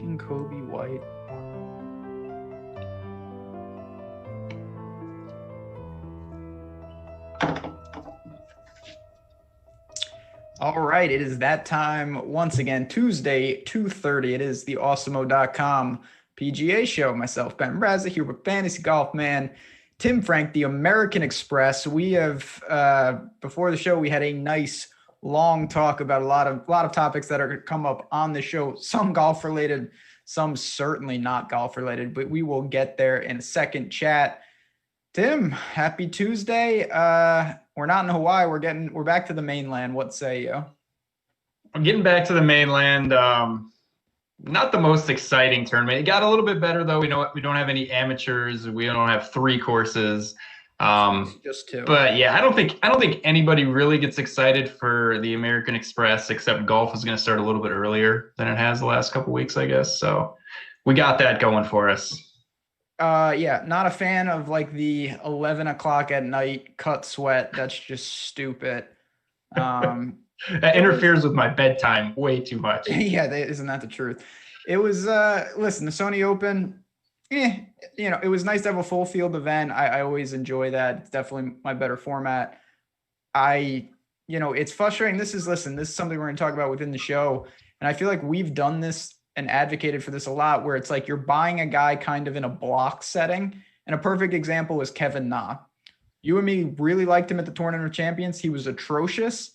Fucking Kobe White. All right, it is that time once again, Tuesday, 2:30. It is the Awesemo.com PGA show. Myself, Ben Braza, here with Fantasy Golf Man Tim Frank, the American Express. We have, before the show, we had a nice long talk about a lot of topics that are going to come up on the show. Some golf related, some certainly not golf related, but we will get there in a second. Chat. Tim, happy Tuesday. We're not in Hawaii. We're back to the mainland. What say you? I'm getting back to the mainland. Not the most exciting tournament. It got a little bit better though. We don't have any amateurs. We don't have 3 courses. Just 2. But yeah, I don't think anybody really gets excited for the American Express, except golf is going to start a little bit earlier than it has the last couple weeks, I guess. So we got that going for us. Yeah, not a fan of like the 11 o'clock at night cut sweat. That's just stupid. That interferes with my bedtime way too much. Yeah, isn't that the truth? It was, listen, the Sony Open, it was nice to have a full field event. I always enjoy that. It's definitely my better format. It's frustrating. This is something we're going to talk about within the show. And I feel like we've done this and advocated for this a lot, where it's like you're buying a guy kind of in a block setting. And a perfect example is Kevin Na. You and me really liked him at the Tournament of Champions. He was atrocious.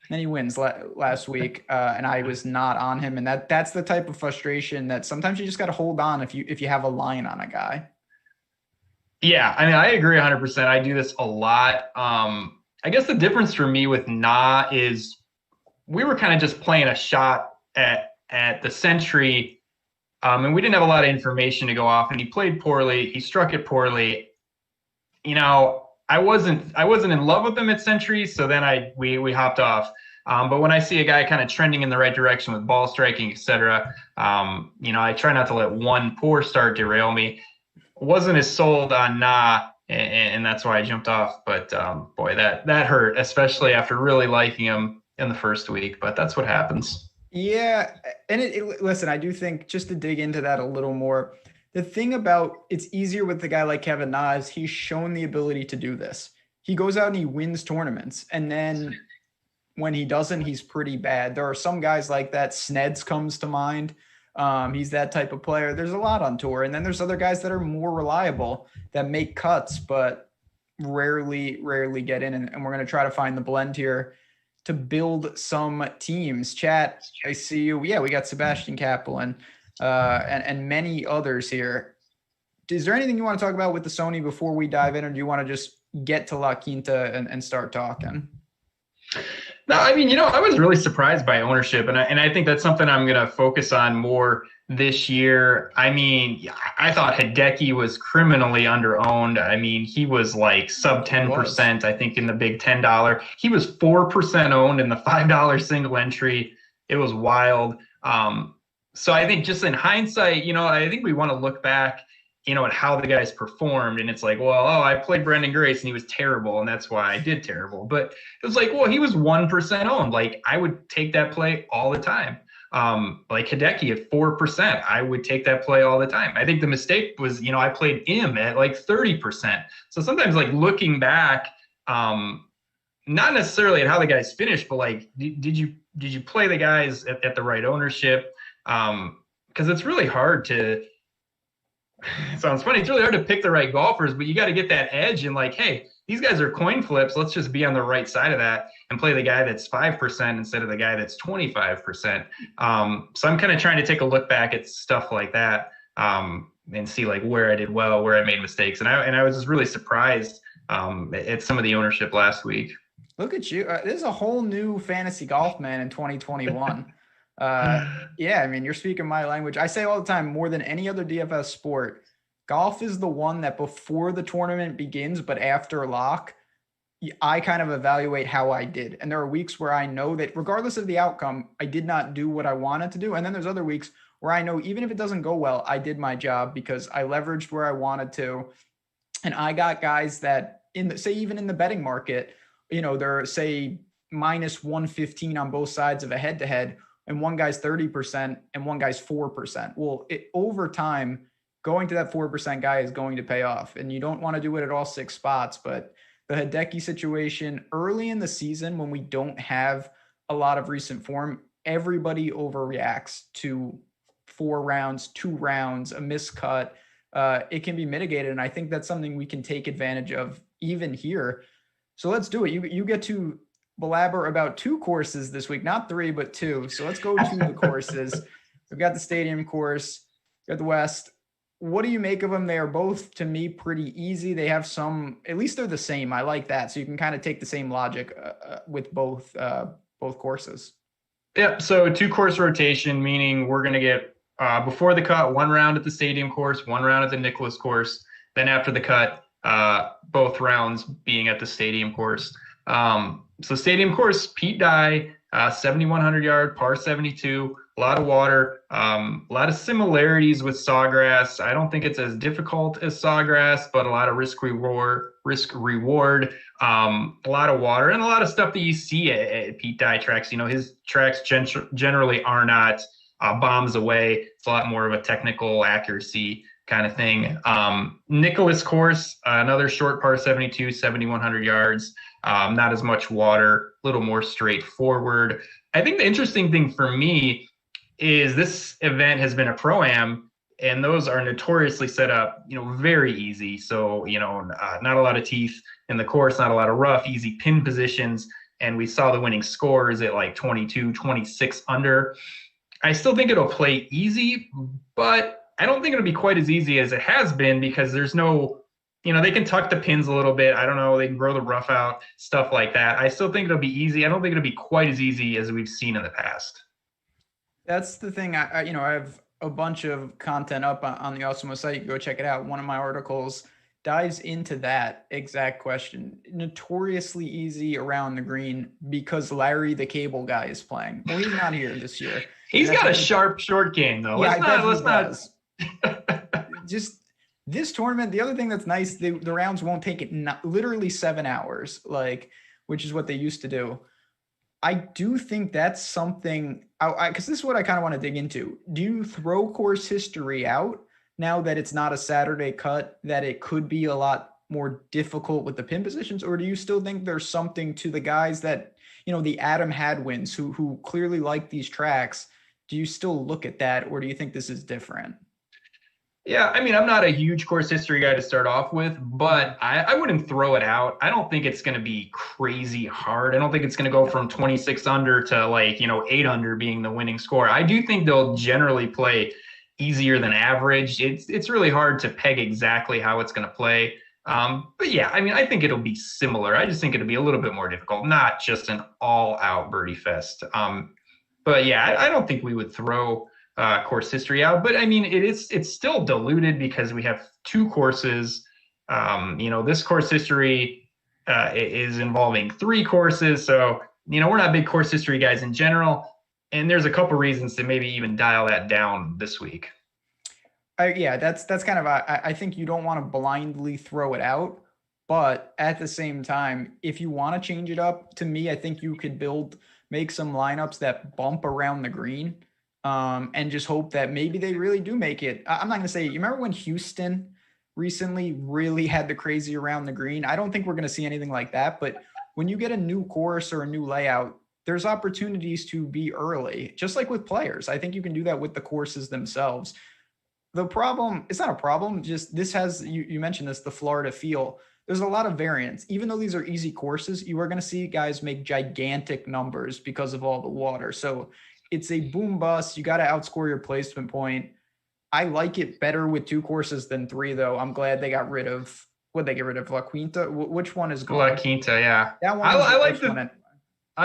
Then he wins last week, and I was not on him. And that's the type of frustration that sometimes you just got to hold on if you have a line on a guy. Yeah, I mean, I agree 100%. I do this a lot. I guess the difference for me with Na is we were kind of just playing a shot at the Century, and we didn't have a lot of information to go off. And he played poorly. He struck it poorly. I wasn't in love with him at Century, so then we hopped off. But when I see a guy kind of trending in the right direction with ball striking, etc., I try not to let one poor start derail me. Wasn't as sold on Na, and that's why I jumped off. But boy, that hurt, especially after really liking him in the first week. But that's what happens. Yeah, and listen, I do think, just to dig into that a little more, the thing about it's easier with the guy like Kevin Na is he's shown the ability to do this. He goes out and he wins tournaments, and then when he doesn't, he's pretty bad. There are some guys like that. Sneds comes to mind. He's that type of player. There's a lot on tour, and then there's other guys that are more reliable that make cuts, but rarely get in. And we're going to try to find the blend here to build some teams. Chat, I see you. Yeah, we got Sebastian Kaplan. And many others here. Is there anything you want to talk about with the Sony before we dive in, or do you want to just get to La Quinta and start talking? No, I mean, I was really surprised by ownership, and I think that's something I'm going to focus on more this year. I mean, I thought Hideki was criminally underowned. I mean, he was like sub 10%, I think, in the big $10. He was 4% owned in the $5 single entry. It was wild. So I think just in hindsight, I think we want to look back, at how the guys performed. And it's like, I played Brendan Grace and he was terrible, and that's why I did terrible. But it was like, he was 1% owned. Like, I would take that play all the time. Like Hideki at 4%, I would take that play all the time. I think the mistake was, I played him at like 30%. So sometimes, like, looking back, not necessarily at how the guys finished, but like, did you play the guys at the right ownership? Because it's really hard to, it sounds funny, it's really hard to pick the right golfers, but you got to get that edge and like, hey, these guys are coin flips. Let's just be on the right side of that and play the guy that's 5% instead of the guy that's 25%. So I'm kind of trying to take a look back at stuff like that and see like where I did well, where I made mistakes. And I was just really surprised at some of the ownership last week. Look at you. This is a whole new fantasy golf man in 2021. Yeah, I mean, you're speaking my language. I say all the time, more than any other DFS sport, golf is the one that before the tournament begins, but after lock, I kind of evaluate how I did. And there are weeks where I know that regardless of the outcome, I did not do what I wanted to do. And then there's other weeks where I know even if it doesn't go well, I did my job because I leveraged where I wanted to. And I got guys that even in the betting market, they're say minus 115 on both sides of a head-to-head, and one guy's 30% and one guy's 4%. Well, over time, going to that 4% guy is going to pay off, and you don't want to do it at all 6 spots. But the Hideki situation early in the season, when we don't have a lot of recent form, everybody overreacts to 4 rounds, 2 rounds, a miscut. It can be mitigated, and I think that's something we can take advantage of even here. So let's do it. You get to blabber about 2 courses this week, not 3, but 2. So let's go to the courses. We've got the Stadium course, we've got the West. What do you make of them? They are both, to me, pretty easy. They have some, at least they're the same. I like that. So you can kind of take the same logic with both courses. Yep. So 2 course rotation, meaning we're going to get before the cut, 1 round at the Stadium course, 1 round at the Nicklaus course. Then after the cut, both rounds being at the Stadium course. So Stadium course, Pete Dye, 7,100 yard, par 72, a lot of water, a lot of similarities with Sawgrass. I don't think it's as difficult as Sawgrass, but a lot of risk reward, a lot of water, and a lot of stuff that you see at Pete Dye tracks. You know, his tracks generally are not bombs away. It's a lot more of a technical accuracy kind of thing. Nicklaus course, another short par 72, 7,100 yards. Not as much water, a little more straightforward. I think the interesting thing for me is this event has been a pro-am, and those are notoriously set up, very easy. So, not a lot of teeth in the course, not a lot of rough, easy pin positions. And we saw the winning scores at like 22, 26 under. I still think it'll play easy, but I don't think it'll be quite as easy as it has been because there's no, they can tuck the pins a little bit. I don't know. They can grow the rough out, stuff like that. I still think it'll be easy. I don't think it'll be quite as easy as we've seen in the past. That's the thing. I have a bunch of content up on the Awesemo site. You can go check it out. One of my articles dives into that exact question. Notoriously easy around the green because Larry the Cable Guy is playing. Well, he's not here this year. He's got a sharp short game, though. Yeah, let's not. Just this tournament, the other thing that's nice, the rounds won't take it literally 7 hours, which is what they used to do. I do think that's something, because this is what I kind of want to dig into. Do you throw course history out now that it's not a Saturday cut, that it could be a lot more difficult with the pin positions? Or do you still think there's something to the guys that, the Adam Hadwins who clearly like these tracks? Do you still look at that, or do you think this is different? Yeah, I mean, I'm not a huge course history guy to start off with, but I wouldn't throw it out. I don't think it's going to be crazy hard. I don't think it's going to go from 26 under to 8 under being the winning score. I do think they'll generally play easier than average. It's really hard to peg exactly how it's going to play. But yeah, I mean, I think it'll be similar. I just think it'll be a little bit more difficult, not just an all-out birdie fest. But yeah, I don't think we would throw course history out, but I mean, it's still diluted because we have 2 courses. This course history is involving 3 courses. So, we're not big course history guys in general. And there's a couple reasons to maybe even dial that down this week. That's kind of, I think you don't want to blindly throw it out, but at the same time, if you want to change it up, to me, I think you could make some lineups that bump around the green. And just hope that maybe they really do make it. I'm not going to say, you remember when Houston recently really had the crazy around the green? I don't think we're going to see anything like that. But when you get a new course or a new layout, there's opportunities to be early, just like with players. I think you can do that with the courses themselves. The problem, it's not a problem, just this has, you mentioned this, the Florida feel. There's a lot of variance. Even though these are easy courses, you are going to see guys make gigantic numbers because of all the water. So it's a boom bust. You got to outscore your placement point. I like it better with 2 courses than 3, though. I'm glad they got rid of, what'd they get rid of? La Quinta? Which one is gone? La Quinta, yeah. That one. I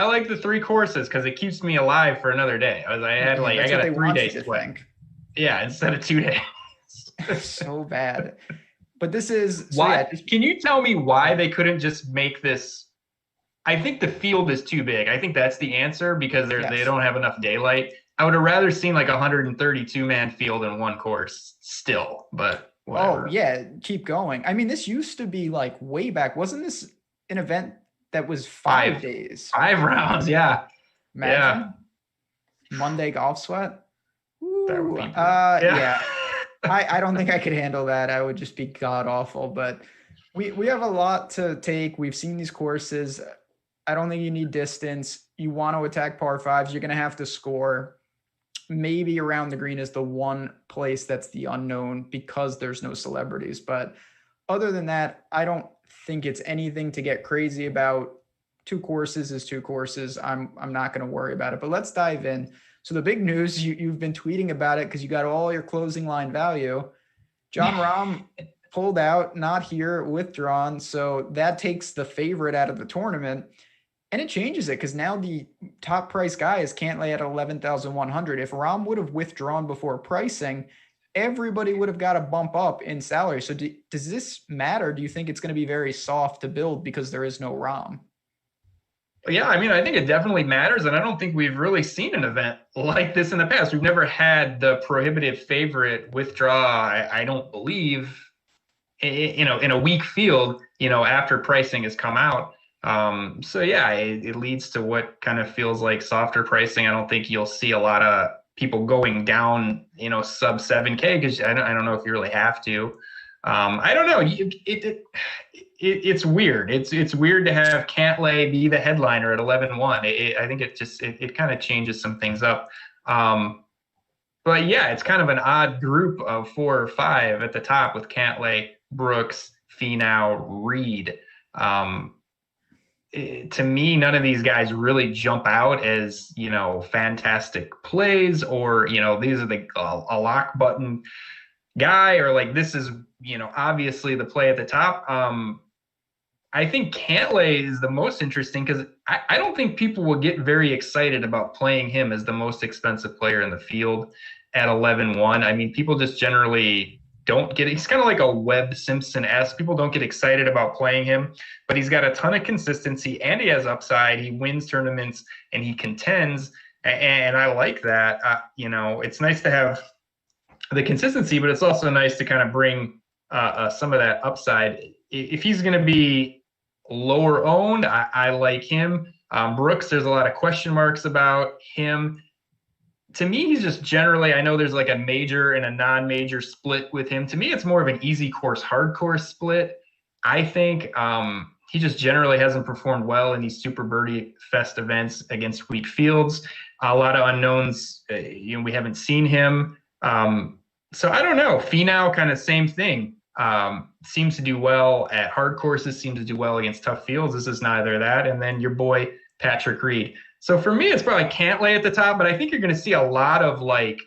like the 3 courses because it keeps me alive for another day. I got a 3 day swing. Yeah, instead of 2 days. So bad. But this is why. Can you tell me why they couldn't just make this? I think the field is too big. I think that's the answer because they don't have enough daylight. I would have rather seen like a 132-man field in one course still, but whatever. Oh, yeah, keep going. I mean, this used to be like way back. Wasn't this an event that was 5 days? 5 rounds, yeah. Imagine. Monday golf sweat. That would be yeah. I don't think I could handle that. I would just be god awful. But we have a lot to take. We've seen these courses. I don't think you need distance. You want to attack par fives. You're going to have to score. Maybe around the green is the one place that's the unknown because there's no celebrities. But other than that, I don't think it's anything to get crazy about. Two courses is two courses. I'm not going to worry about it. But let's dive in. So the big news, you've been tweeting about it because you got all your closing line value. Jon Rahm pulled out, not here, withdrawn. So that takes the favorite out of the tournament. And it changes it because now the top price guy is Cantlay at 11,100. If Rahm would have withdrawn before pricing, everybody would have got a bump up in salary. So does this matter? Do you think it's going to be very soft to build because there is no Rahm? Yeah, I mean, I think it definitely matters, and I don't think we've really seen an event like this in the past. We've never had the prohibitive favorite withdraw, I don't believe, in a weak field, after pricing has come out. So yeah, it leads to what kind of feels like softer pricing. I don't think you'll see a lot of people going down, sub 7K because I don't know if you really have to. I don't know. It's weird. It's weird to have Cantlay be the headliner at 11-1. I think it kind of changes some things up. But yeah, it's kind of an odd group of 4 or 5 at the top with Cantlay, Brooks, Finau, Reed. To me, none of these guys really jump out as, fantastic plays or, these are a lock button guy or like this is, obviously the play at the top. I think Cantlay is the most interesting because I don't think people will get very excited about playing him as the most expensive player in the field at 11-1. I mean, people just generally don't get it. He's kind of like a Webb Simpson-esque. People don't get excited about playing him, but he's got a ton of consistency and he has upside. He wins tournaments and he contends. And I like that. It's nice to have the consistency, but it's also nice to kind of bring some of that upside. If he's going to be lower owned, I like him. Brooks, there's a lot of question marks about him. To me, he's just generally, I know there's like a major and a non-major split with him. To me, it's more of an easy course, hard course split. I think he just generally hasn't performed well in these super birdie fest events against weak fields. A lot of unknowns, we haven't seen him. So I don't know. Finau, kind of same thing. Seems to do well at hard courses, seems to do well against tough fields. This is neither that. And then your boy, Patrick Reed. So for me, it's probably Cantlay at the top, but I think you're going to see a lot of like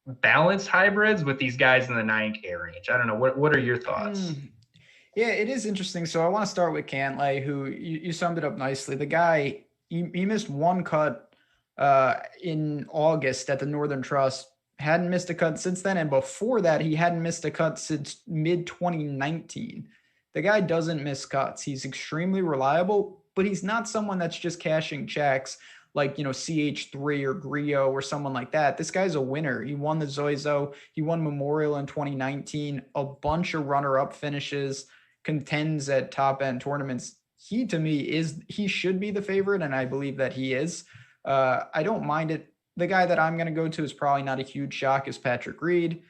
balanced hybrids with these guys in the 9K range. I don't know. What are your thoughts? Yeah, it is interesting. So I want to start with Cantlay, who you summed it up nicely. The guy, he missed one cut in August at the Northern Trust. Hadn't missed a cut since then. And before that, he hadn't missed a cut since mid-2019. The guy doesn't miss cuts. He's extremely reliable, but he's not someone that's just cashing checks like, CH3 or Griot or someone like that. This guy's a winner. He won the Zoizo. He won Memorial in 2019, a bunch of runner-up finishes, contends at top-end tournaments. He, to me, he should be the favorite, and I believe that he is. I don't mind it. The guy that I'm going to go to is probably not a huge shock is Patrick Reed.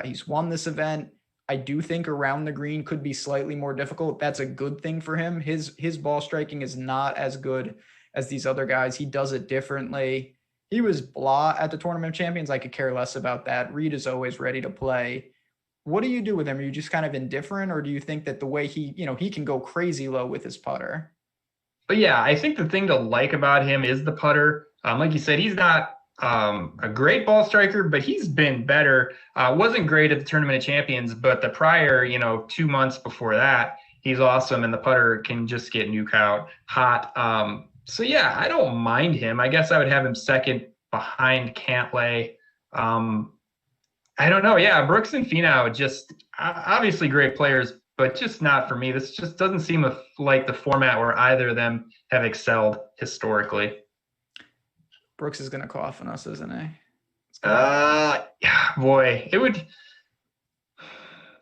He's won this event. I do think around the green could be slightly more difficult. That's a good thing for him. His ball striking is not as good as these other guys. He does it differently. He was blah at the Tournament of Champions. I could care less about that. Reed is always ready to play. What do you do with him? Are you just kind of indifferent, or do you think that the way he can go crazy low with his putter? But yeah, I think the thing to like about him is the putter. Like you said, he's not a great ball striker, but he's been better. Wasn't great at the Tournament of Champions, but the prior, 2 months before that, he's awesome, and the putter can just get nuke out hot. So yeah, I don't mind him. I guess I would have him second behind Cantlay. I don't know. Yeah, Brooks and Finau, just obviously great players, but just not for me. This just doesn't seem like the format where either of them have excelled historically. Brooks is going to cough on us, isn't he? Yeah, boy,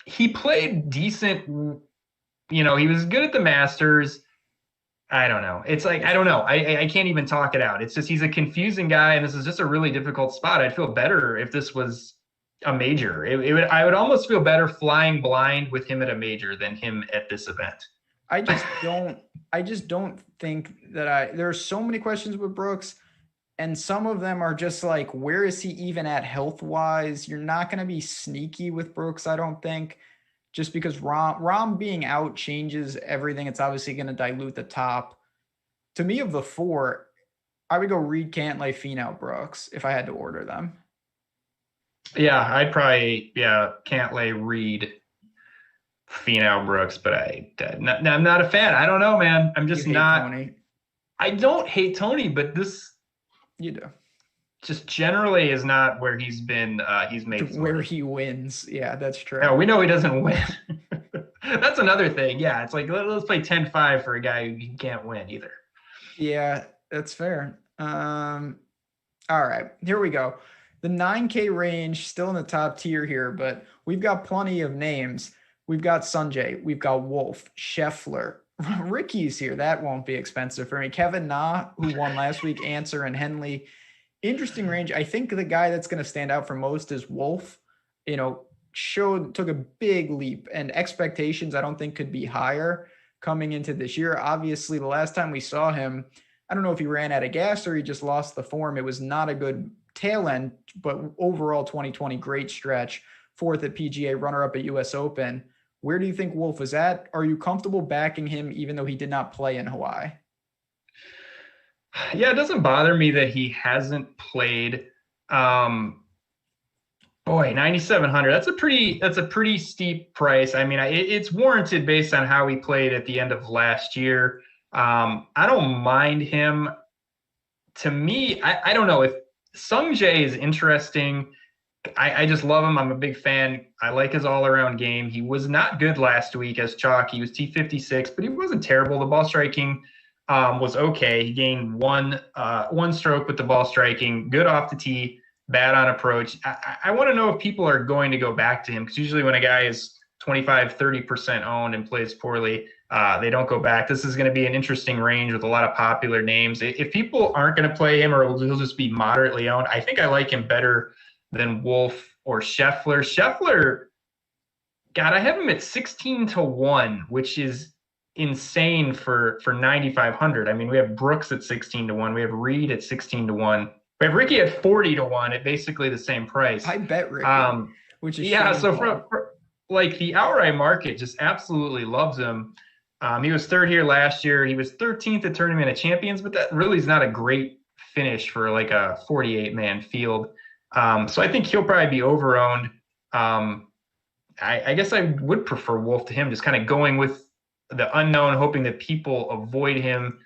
he played decent. He was good at the Masters. I don't know. It's like, I don't know. I can't even talk it out. It's just, he's a confusing guy, and this is just a really difficult spot. I'd feel better if this was a major. I would almost feel better flying blind with him at a major than him at this event. I just don't think that there are so many questions with Brooks, and some of them are just like, where is he even at health wise? You're not going to be sneaky with Brooks, I don't think, just because Rom being out changes everything. It's obviously going to dilute the top. To me, of the four, I would go Reed, Cantlay, Finau, Brooks if I had to order them. Yeah, I'd probably, Cantlay, Reed, Finau, Brooks, but I'm not a fan. I don't know, man. I'm just not. Tony. I don't hate Tony, but this you do just generally is not where he's been. He's made where he wins. Yeah, that's true. No, we know he doesn't win. That's another thing. Yeah, it's like let's play 10-5 for a guy who can't win either. Yeah, that's fair. All right, here we go. The 9K range still in the top tier here, but we've got plenty of names. We've got Sungjae, we've got Wolf, Scheffler, Ricky's here. That won't be expensive for me. Kevin Na, who won last week, Answer, and Henley. Interesting range. I think the guy that's going to stand out for most is Wolf. You know, took a big leap, and expectations I don't think could be higher coming into this year. Obviously, the last time we saw him, I don't know if he ran out of gas or he just lost the form. It was not a good tail end, but overall 2020, great stretch. Fourth at PGA, runner-up at US Open. Where do you think Wolf is at? Are you comfortable backing him even though he did not play in Hawaii? Yeah, it doesn't bother me that he hasn't played. Boy, 9,700. That's a pretty steep price. I mean, it's warranted based on how he played at the end of last year. I don't mind him. To me, I don't know if Sungjae is interesting. I just love him. I'm a big fan. I like his all-around game. He was not good last week as chalk. He was T56, but he wasn't terrible. The ball striking was okay. He gained one stroke with the ball striking. Good off the tee, bad on approach. I want to know if people are going to go back to him, because usually when a guy is 25, 30% owned and plays poorly, they don't go back. This is going to be an interesting range with a lot of popular names. If people aren't going to play him, or he'll just be moderately owned, I think I like him better than Wolf or Scheffler. Scheffler, God, I have him at 16-1, which is insane for 9,500. I mean, we have Brooks at 16-1. We have Reed at 16-1. We have Ricky at 40-1 at basically the same price. I bet Ricky, which is so for like the outright market just absolutely loves him. He was third here last year. He was 13th at Tournament of Champions, but that really is not a great finish for like a 48-man field. So I think he'll probably be overowned. I guess I would prefer Wolf to him, just kind of going with the unknown, hoping that people avoid him,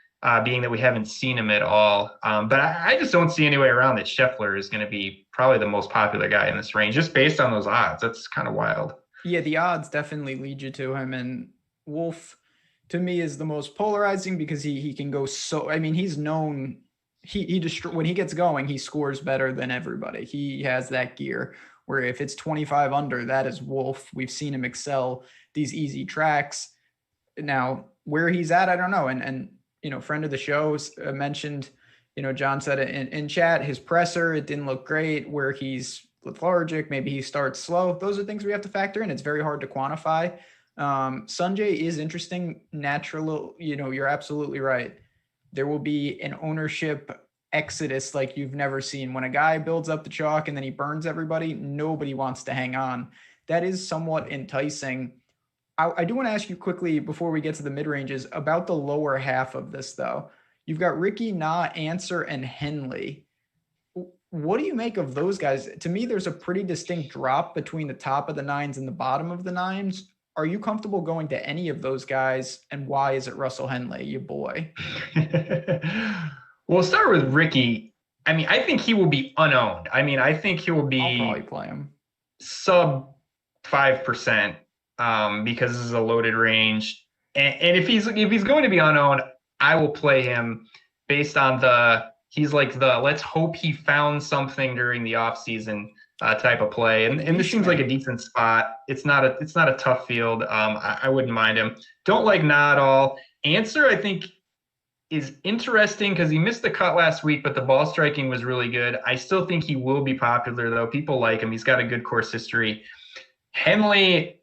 being that we haven't seen him at all. But I just don't see any way around that Scheffler is going to be probably the most popular guy in this range, just based on those odds. That's kind of wild. Yeah, the odds definitely lead you to him. And Wolf, to me, is the most polarizing because he can go so – I mean, he's known – when he gets going, he scores better than everybody. He has that gear where if it's 25 under, that is Wolf. We've seen him excel these easy tracks. Now, where he's at, I don't know. And you know, friend of the show mentioned, you know, John said it in chat, his presser, it didn't look great, where he's lethargic, maybe he starts slow. Those are things we have to factor in. It's very hard to quantify. Sungjae is interesting. Natural, you know, you're absolutely right. There will be an ownership exodus like you've never seen. When a guy builds up the chalk and then he burns everybody, nobody wants to hang on. That is somewhat enticing. I do want to ask you quickly before we get to the mid-ranges about the lower half of this, though. You've got Ricky, Na, Answer, and Henley. What do you make of those guys? To me, there's a pretty distinct drop between the top of the nines and the bottom of the nines. Are you comfortable going to any of those guys, and why is it Russell Henley, you boy? We'll start with Ricky. I mean, I think he will be unowned. I mean, I think he will be I'll probably play him sub 5%, because this is a loaded range. And if he's going to be unowned, I will play him based on he's like let's hope he found something during the offseason type of play. And this seems like a decent spot. It's not a tough field. I wouldn't mind him. Don't like Na at all. Answer, I think is interesting because he missed the cut last week, but the ball striking was really good. I still think he will be popular, though. People like him. He's got a good course history. Henley,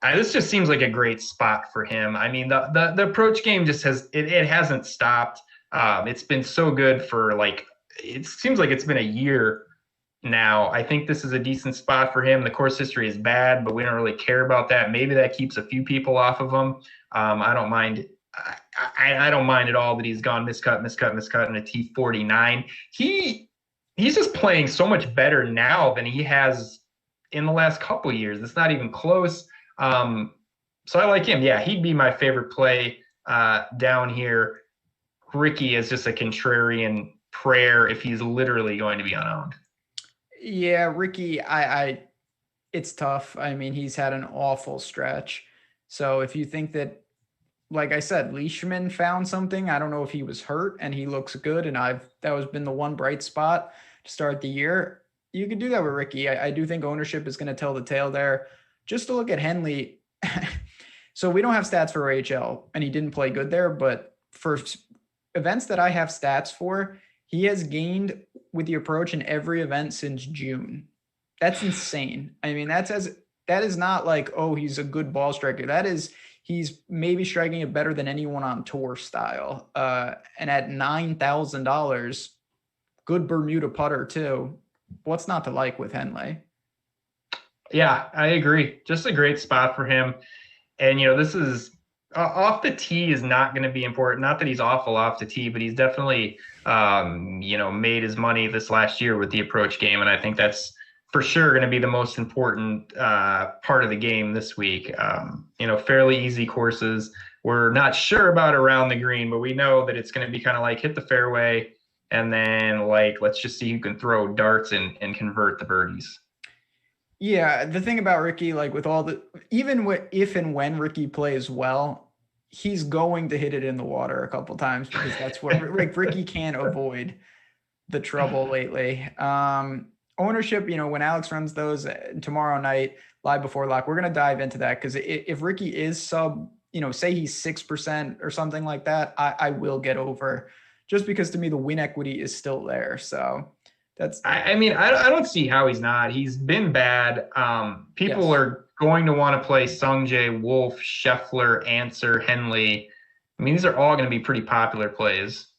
this just seems like a great spot for him. I mean, the approach game just it hasn't stopped. It's been so good for it seems like it's been a year now. I think this is a decent spot for him. The course history is bad, but we don't really care about that. Maybe that keeps a few people off of him. I don't mind. I don't mind at all that he's gone miscut in a T49. He's just playing so much better now than he has in the last couple years. It's not even close. So I like him. Yeah, he'd be my favorite play down here. Ricky is just a contrarian prayer if he's literally going to be unowned. Yeah, Ricky, it's tough. I mean, he's had an awful stretch. So if you think that, like I said, Leishman found something, I don't know if he was hurt and he looks good, and that has been the one bright spot to start the year. You could do that with Ricky. I do think ownership is going to tell the tale there. Just to look at Henley, so we don't have stats for AHL, and he didn't play good there, but for events that I have stats for, he has gained with the approach in every event since June. That's insane. I mean, that is not like, oh, he's a good ball striker. That is, he's maybe striking it better than anyone on tour style. And at $9,000, good Bermuda putter too. What's not to like with Henley? Yeah, I agree. Just a great spot for him. And, this is off the tee is not going to be important. Not that he's awful off the tee, but he's definitely, made his money this last year with the approach game. And I think that's for sure going to be the most important part of the game this week. Fairly easy courses. We're not sure about around the green, but we know that it's going to be kind of like hit the fairway and then let's just see who can throw darts and convert the birdies. Yeah, the thing about Ricky, with all if and when Ricky plays well, he's going to hit it in the water a couple times because that's what Ricky can't avoid the trouble lately. Ownership, when Alex runs those tomorrow night, live before lock, we're going to dive into that because if Ricky is sub, say he's 6% or something like that, I will get over just because to me the win equity is still there. So I don't see how he's not. He's been bad. People are going to want to play Sungjae, Wolf, Scheffler, Answer, Henley. I mean, these are all going to be pretty popular plays.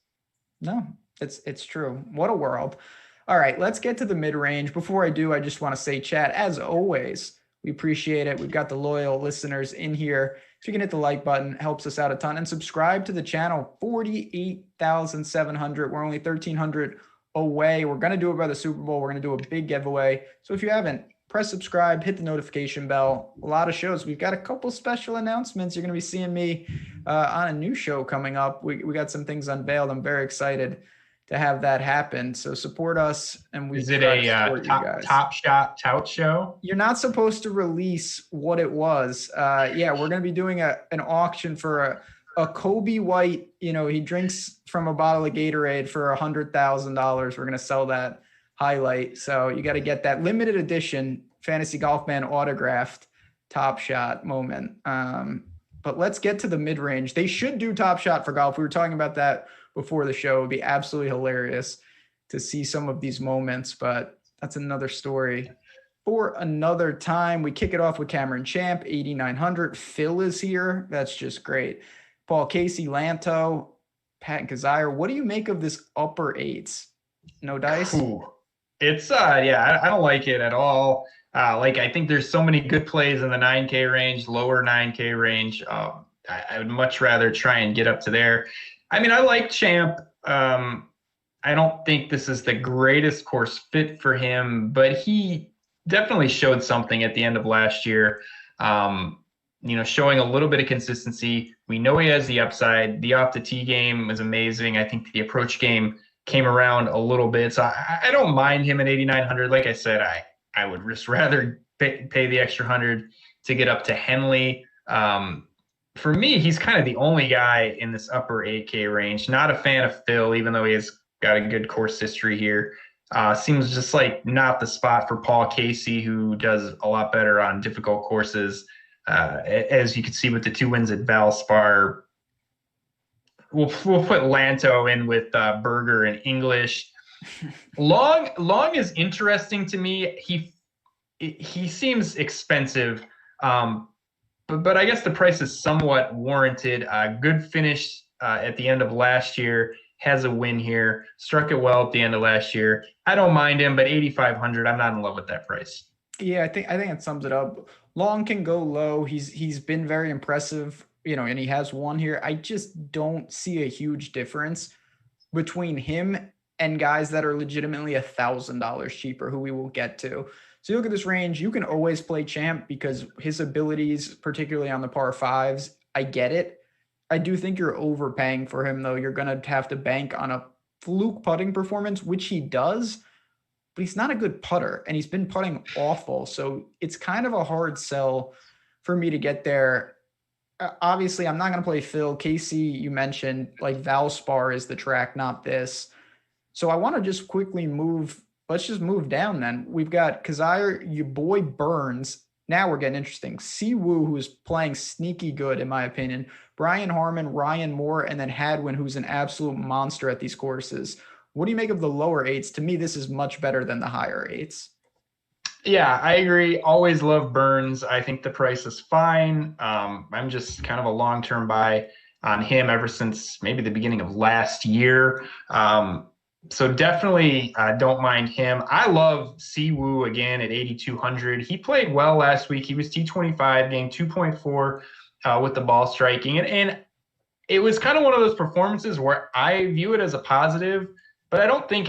No, it's true. What a world. All right, let's get to the mid-range. Before I do, I just want to say, chat, as always, we appreciate it. We've got the loyal listeners in here. So you can hit the like button, helps us out a ton. And subscribe to the channel, 48,700. We're only 1,300 away. We're going to do it by the Super Bowl. We're going to do a big giveaway. So if you haven't, press subscribe, hit the notification bell. A lot of shows. We've got a couple special announcements. You're going to be seeing me on a new show coming up. We got some things unveiled. I'm very excited to have that happen. So support us. And is it a top shot tout show? You're not supposed to release what it was. We're going to be doing an auction for a Kobe White, he drinks from a bottle of Gatorade for $100,000. We're going to sell that highlight. So you got to get that limited edition Fantasy Golf Man autographed Top Shot moment. But let's get to the mid-range. They should do Top Shot for golf. We were talking about that before the show. It would be absolutely hilarious to see some of these moments, but that's another story for another time. We kick it off with Cameron Champ, 8,900. Phil is here. That's just great. Paul Casey, Lanto, Pat Kazire. What do you make of this upper eights? No dice? Ooh. It's, I don't like it at all. I think there's so many good plays in the 9K range, lower 9K range. I would much rather try and get up to there. I mean, I like Champ. I don't think this is the greatest course fit for him, but he definitely showed something at the end of last year. Showing a little bit of consistency. We know he has the upside. The off the tee game was amazing. I think the approach game came around a little bit. So I don't mind him at 8,900. Like I said, I would just rather pay the extra 100 to get up to Henley. For me, he's kind of the only guy in this upper 8K range. Not a fan of Phil, even though he has got a good course history here. Seems just like not the spot for Paul Casey, who does a lot better on difficult courses. As you can see with the 2 wins at Valspar, we'll put Lanto in with Berger and English. Long is interesting to me. He seems expensive, but I guess the price is somewhat warranted. Good finish at the end of last year. Has a win here. Struck it well at the end of last year. I don't mind him, but 8,500. I'm not in love with that price. Yeah, I think it sums it up. Long can go low. He's been very impressive, and he has won here. I just don't see a huge difference between him and guys that are legitimately $1,000 cheaper, who we will get to. So you look at this range, you can always play Champ because his abilities, particularly on the par fives, I get it. I do think you're overpaying for him, though. You're going to have to bank on a fluke putting performance, which he does, but he's not a good putter, and he's been putting awful. So it's kind of a hard sell for me to get there. Obviously, I'm not going to play Phil. Casey, you mentioned, like, Valspar is the track, not this. So I want to just quickly move. Let's just move down then. We've got Kazire, your boy Burns. Now we're getting interesting. Siwoo, who's playing sneaky good, in my opinion. Brian Harman, Ryan Moore, and then Hadwin, who's an absolute monster at these courses. What do you make of the lower eights? To me, this is much better than the higher eights. Yeah, I agree. Always love Burns. I think the price is fine. I'm just kind of a long-term buy on him ever since maybe the beginning of last year. So definitely don't mind him. I love Siwoo again at 8,200. He played well last week. He was T25, getting 2.4 with the ball striking. And it was kind of one of those performances where I view it as a positive, but I don't think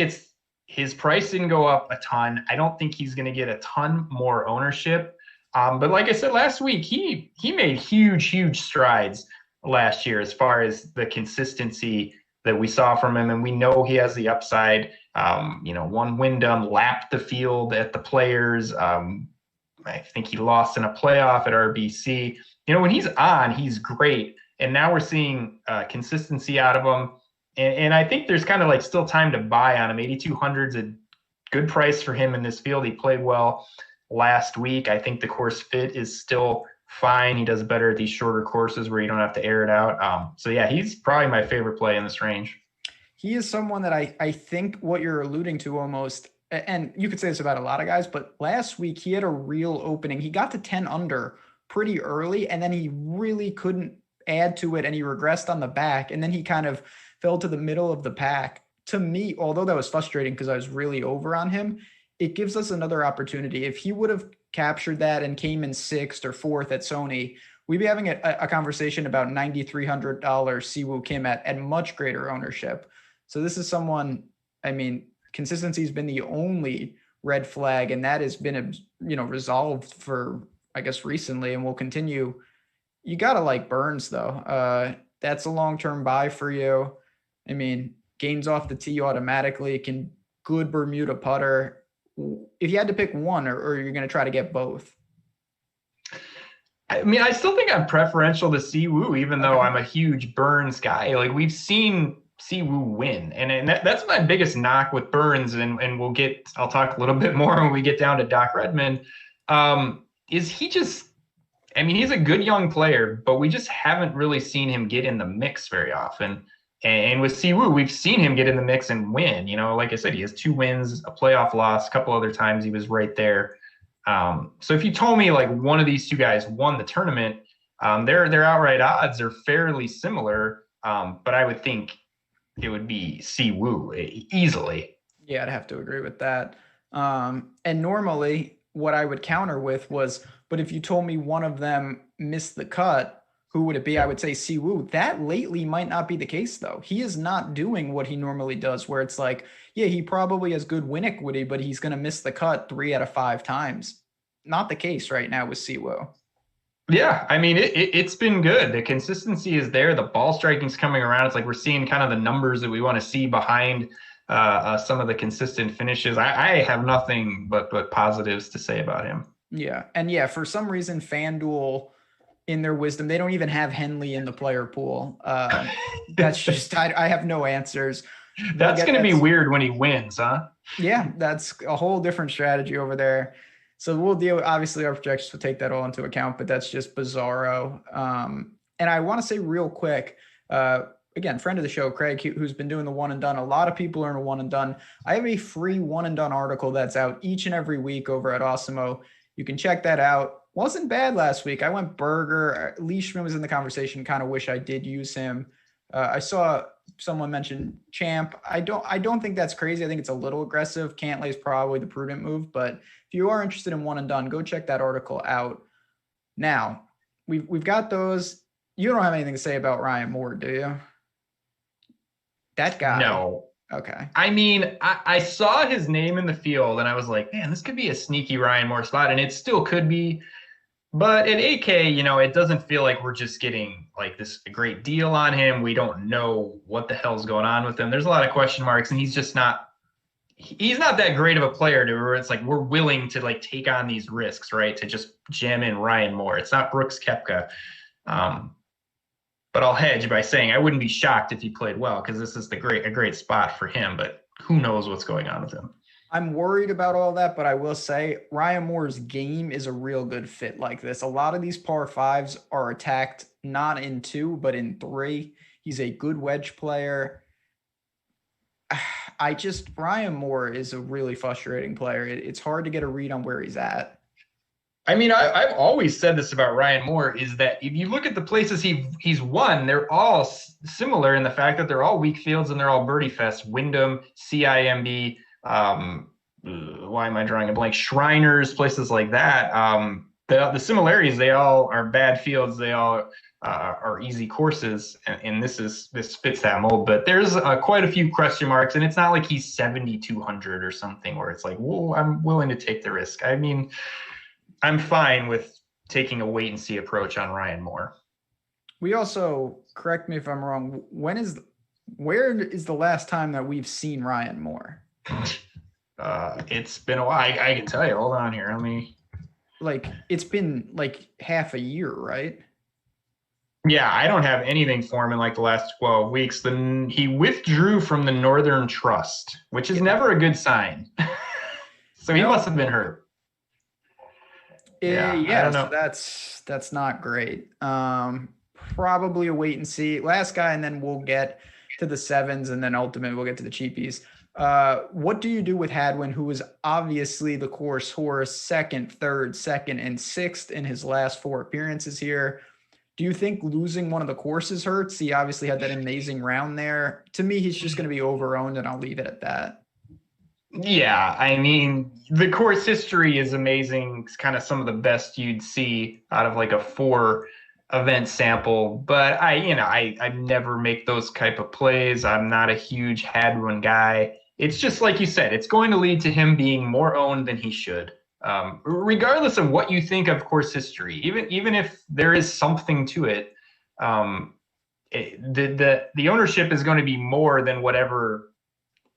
his price didn't go up a ton. I don't think he's going to get a ton more ownership. But like I said last week, he made huge strides last year as far as the consistency that we saw from him, and we know he has the upside. Won Windham, lapped the field at the Players. I think he lost in a playoff at RBC. When he's on, he's great, and now we're seeing consistency out of him. And I think there's kind of like still time to buy on him. 8,200 is a good price for him in this field. He played well last week. I think the course fit is still fine. He does better at these shorter courses where you don't have to air it out. So yeah, he's probably my favorite play in this range. He is someone that I think what you're alluding to almost, and you could say this about a lot of guys, but last week he had a real opening. He got to 10 under pretty early, and then he really couldn't add to it, and he regressed on the back, and then he kind of fell to the middle of the pack. To me, although that was frustrating because I was really over on him, it gives us another opportunity. If he would have captured that and came in sixth or fourth at Sony, we'd be having a conversation about $9,300 Siwoo Kim at much greater ownership. So this is someone, consistency has been the only red flag, and that has been, resolved for, I guess, recently, and will continue. You got to like Burns, though. That's a long-term buy for you. Gains off the tee automatically, good Bermuda putter. If you had to pick one, or you're going to try to get both? I still think I'm preferential to Siwoo, even though I'm a huge Burns guy. Like, we've seen Siwoo win, and that's my biggest knock with Burns, and I'll talk a little bit more when we get down to Doc Redman. Is he just, he's a good young player, but we just haven't really seen him get in the mix very often. And with Siwoo, we've seen him get in the mix and win. Like I said, he has 2 wins, a playoff loss, a couple other times he was right there. So if you told me like one of these two guys won the tournament, their outright odds are fairly similar. But I would think it would be Siwoo easily. Yeah, I'd have to agree with that. And normally what I would counter with was, but if you told me one of them missed the cut, who would it be? I would say Siwoo. That lately might not be the case, though. He is not doing what he normally does, where it's like, yeah, he probably has good win equity, but he's going to miss the cut 3 out of 5 times. Not the case right now with Siwoo. Yeah, it's been good. The consistency is there. The ball striking's coming around. It's like we're seeing kind of the numbers that we want to see behind some of the consistent finishes. I have nothing but positives to say about him. Yeah, and yeah, for some reason, FanDuel, in their wisdom, they don't even have Henley in the player pool. That's just, I have no answers. That's going to be weird when he wins, huh? Yeah, that's a whole different strategy over there. So we'll deal with, obviously our projections will take that all into account, but that's just bizarro. And I want to say real quick, again, friend of the show, Craig, who's been doing the one and done. A lot of people are in a one and done. I have a free one and done article that's out each and every week over at Awesemo. You can check that out. Wasn't bad last week. I went burger. Leishman was in the conversation. Kind of wish I did use him. I saw someone mention Champ. I don't think that's crazy. I think it's a little aggressive. Cantlay is probably the prudent move, but if you are interested in one and done, go check that article out. Now, we've got those. You don't have anything to say about Ryan Moore, do you? That guy. No. Okay. I mean, I saw his name in the field and I was like, man, this could be a sneaky Ryan Moore spot, and it still could be. But at AK, it doesn't feel like we're just getting like this great deal on him. We don't know what the hell's going on with him. There's a lot of question marks, and he's not that great of a player to where it's like we're willing to like take on these risks, right? To just jam in Ryan Moore. It's not Brooks Koepka. But I'll hedge by saying I wouldn't be shocked if he played well, because this is a great spot for him, but who knows what's going on with him. I'm worried about all that, but I will say Ryan Moore's game is a real good fit like this. A lot of these par fives are attacked not in 2, but in 3. He's a good wedge player. Ryan Moore is a really frustrating player. It's hard to get a read on where he's at. I mean, I've always said this about Ryan Moore, is that if you look at the places he's won, they're all similar in the fact that they're all weak fields and they're all birdie fest. Wyndham, CIMB, why am I drawing a blank? Shriners, places like that. The similarities, they all are bad fields. They all are easy courses, and this fits that mold. But there's quite a few question marks, and it's not like he's 7,200 or something where it's like, whoa, I'm willing to take the risk. I mean, I'm fine with taking a wait and see approach on Ryan Moore. We also, correct me if I'm wrong, where is the last time that we've seen Ryan Moore? It's been a while. I can tell you. Hold on here. It's been like half a year, right? Yeah, I don't have anything for him in like the last 12 weeks. Then he withdrew from the Northern Trust, which is never a good sign. So he must have been hurt. Yeah, so that's not great. Probably a wait and see. Last guy, and then we'll get to the 7s, and then ultimately we'll get to the cheapies. What do you do with Hadwin, who was obviously the course horse, second, third, second, and 6th in his last 4 appearances here? Do you think losing one of the courses hurts? He obviously had that amazing round there. To me, he's just going to be over-owned, and I'll leave it at that. Yeah, I mean, the course history is amazing. It's kind of some of the best you'd see out of like a 4 event sample, but I never make those type of plays. I'm not a huge Hadwin guy. It's just like you said, it's going to lead to him being more owned than he should. Regardless of what you think of course history, even if there is something to it, the ownership is going to be more than whatever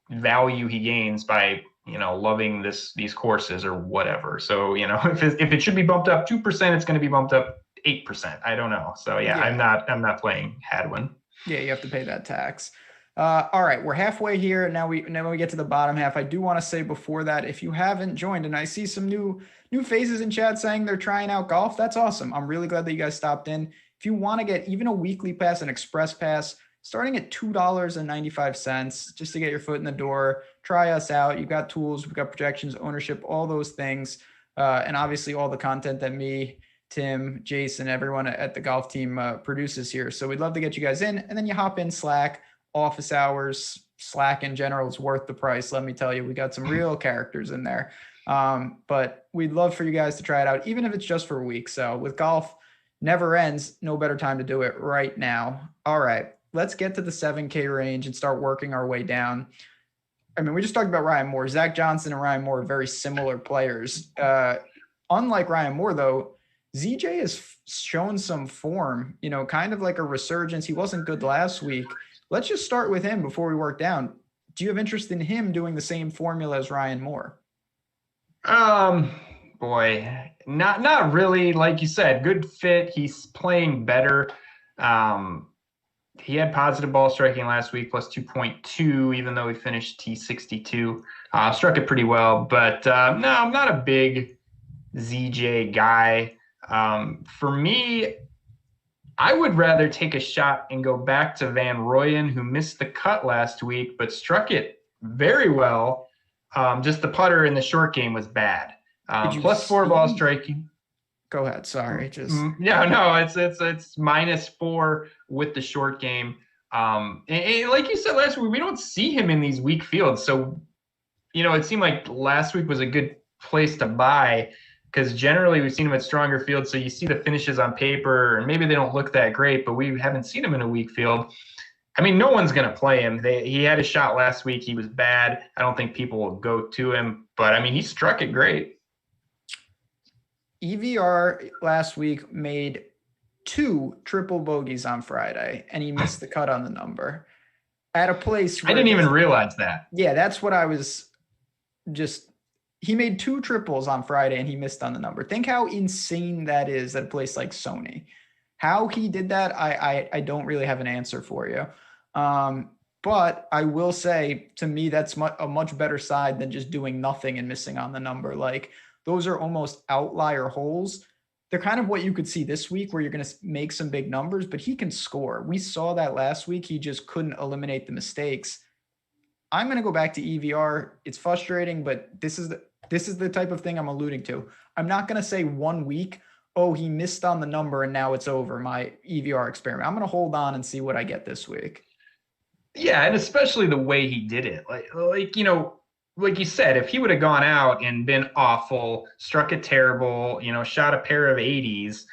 value he gains by loving these courses or whatever. So if it should be bumped up 2%, it's going to be bumped up 8%. I don't know. So yeah. I'm not playing Hadwin. Yeah, you have to pay that tax. All right, we're halfway here. Now we get to the bottom half. I do want to say before that, if you haven't joined, and I see some new faces in chat saying they're trying out golf, that's awesome. I'm really glad that you guys stopped in. If you want to get even a weekly pass, an express pass, starting at $2.95 just to get your foot in the door, try us out. You've got tools, we've got projections, ownership, all those things. And obviously all the content that me, Tim, Jason, everyone at the golf team produces here. So we'd love to get you guys in, and then you hop in Slack, office hours, Slack in general is worth the price. Let me tell you, we got some real characters in there. But we'd love for you guys to try it out, even if it's just for a week. So with golf, never ends, no better time to do it right now. All right, let's get to the 7K range and start working our way down. I mean, we just talked about Ryan Moore. Zach Johnson and Ryan Moore are very similar players. Unlike Ryan Moore, though, ZJ has shown some form, kind of like a resurgence. He wasn't good last week. Let's just start with him before we work down. Do you have interest in him doing the same formula as Ryan Moore? Boy, not really. Like you said, good fit. He's playing better. He had positive ball striking last week, plus 2.2, even though he finished T62. Struck it pretty well, but no, I'm not a big ZJ guy. For me, I would rather take a shot and go back to Van Royen, who missed the cut last week, but struck it very well. Just the putter in the short game was bad. Did you Plus 4 ball see? striking. Go ahead. Sorry. Just No, it's -4 with the short game. And like you said last week, we don't see him in these weak fields. So, it seemed like last week was a good place to buy because generally we've seen him at stronger fields. So you see the finishes on paper, and maybe they don't look that great, but we haven't seen him in a weak field. I mean, no one's going to play him. He had a shot last week. He was bad. I don't think people will go to him, but I mean, he struck it great. EVR last week made 2 triple bogeys on Friday, and he missed the cut on the number at a place. I didn't even realize that. Yeah, that's what I was just. He made 2 triples on Friday, and he missed on the number. Think how insane that is at a place like Sony. How he did that, I don't really have an answer for you. But I will say, to me, that's a much better side than just doing nothing and missing on the number. Like, those are almost outlier holes. They're kind of what you could see this week where you're going to make some big numbers, but he can score. We saw that last week. He just couldn't eliminate the mistakes. I'm going to go back to EVR. It's frustrating, but this is the type of thing I'm alluding to. I'm not going to say 1 week, oh, he missed on the number and now it's over, my EVR experiment. I'm going to hold on and see what I get this week. Yeah, and especially the way he did it. Like you said, if he would have gone out and been awful, struck it terrible, shot a pair of 80s,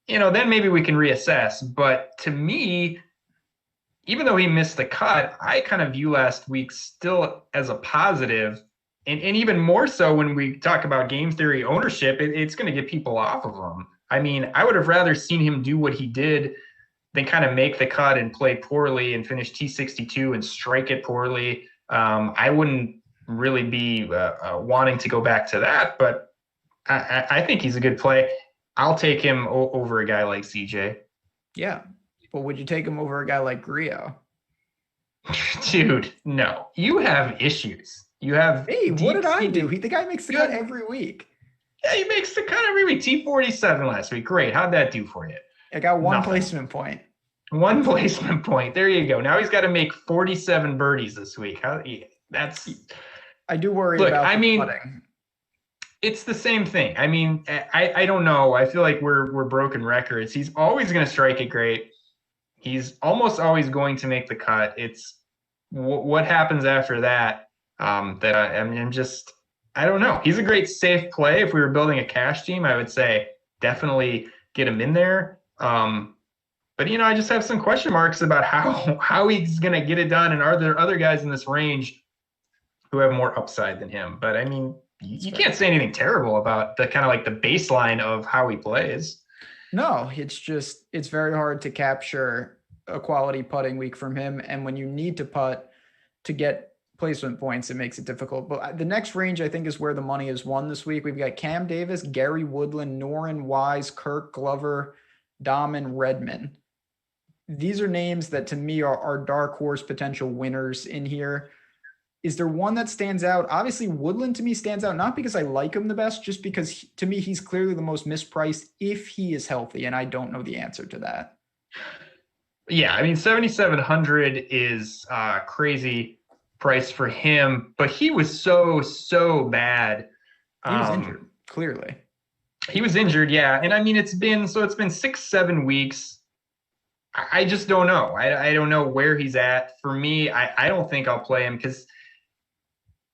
then maybe we can reassess. But to me, even though he missed the cut, I kind of view last week still as a positive. And even more so when we talk about game theory ownership, it's going to get people off of him. I mean, I would have rather seen him do what he did than kind of make the cut and play poorly and finish T62 and strike it poorly. I wouldn't really be wanting to go back to that, but I think he's a good play. I'll take him over a guy like CJ. Yeah. But would you take him over a guy like Grillo? Dude, no. You have issues. You have. Hey, what did I do? The guy makes the cut every week. Yeah, he makes the cut every week. T47 last week. Great. How'd that do for you? I got one placement point. 1 placement point. There you go. Now he's got to make 47 birdies this week. I do worry about putting. It's the same thing. I mean, I don't know. I feel like we're broken records. He's always going to strike it great. He's almost always going to make the cut. It's what happens after that that I'm just, I don't know. He's a great safe play. If we were building a cash team, I would say definitely get him in there. But, I just have some question marks about how he's going to get it done. And are there other guys in this range who have more upside than him? But, I mean, you can't say anything terrible about the kind of like the baseline of how he plays. No, it's very hard to capture a quality putting week from him. And when you need to putt to get placement points, it makes it difficult. But the next range, I think, is where the money is won this week. We've got Cam Davis, Gary Woodland, Noren, Wise, Kirk, Glover, Dahman, Redman. These are names that to me are dark horse potential winners in here. Is there one that stands out? Obviously, Woodland to me stands out, not because I like him the best, just because to me, he's clearly the most mispriced if he is healthy. And I don't know the answer to that. Yeah. I mean, 7,700 is crazy price for him, but he was so bad. He was injured, clearly. He was injured. Yeah. And I mean, it's been 6-7 weeks. I just don't know. I don't know where he's at. For me, I don't think I'll play him because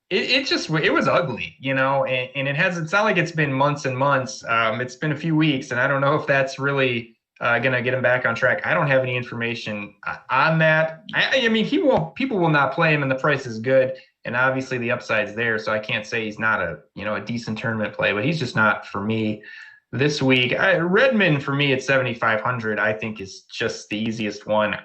it was ugly, and it's not like it's been months and months. It's been a few weeks, and I don't know if that's really going to get him back on track. I don't have any information on that. I mean, people will not play him, and the price is good, and obviously the upside's there. So I can't say he's not a decent tournament play, but he's just not for me this week. Redmond for me at 7,500, I think is just the easiest one.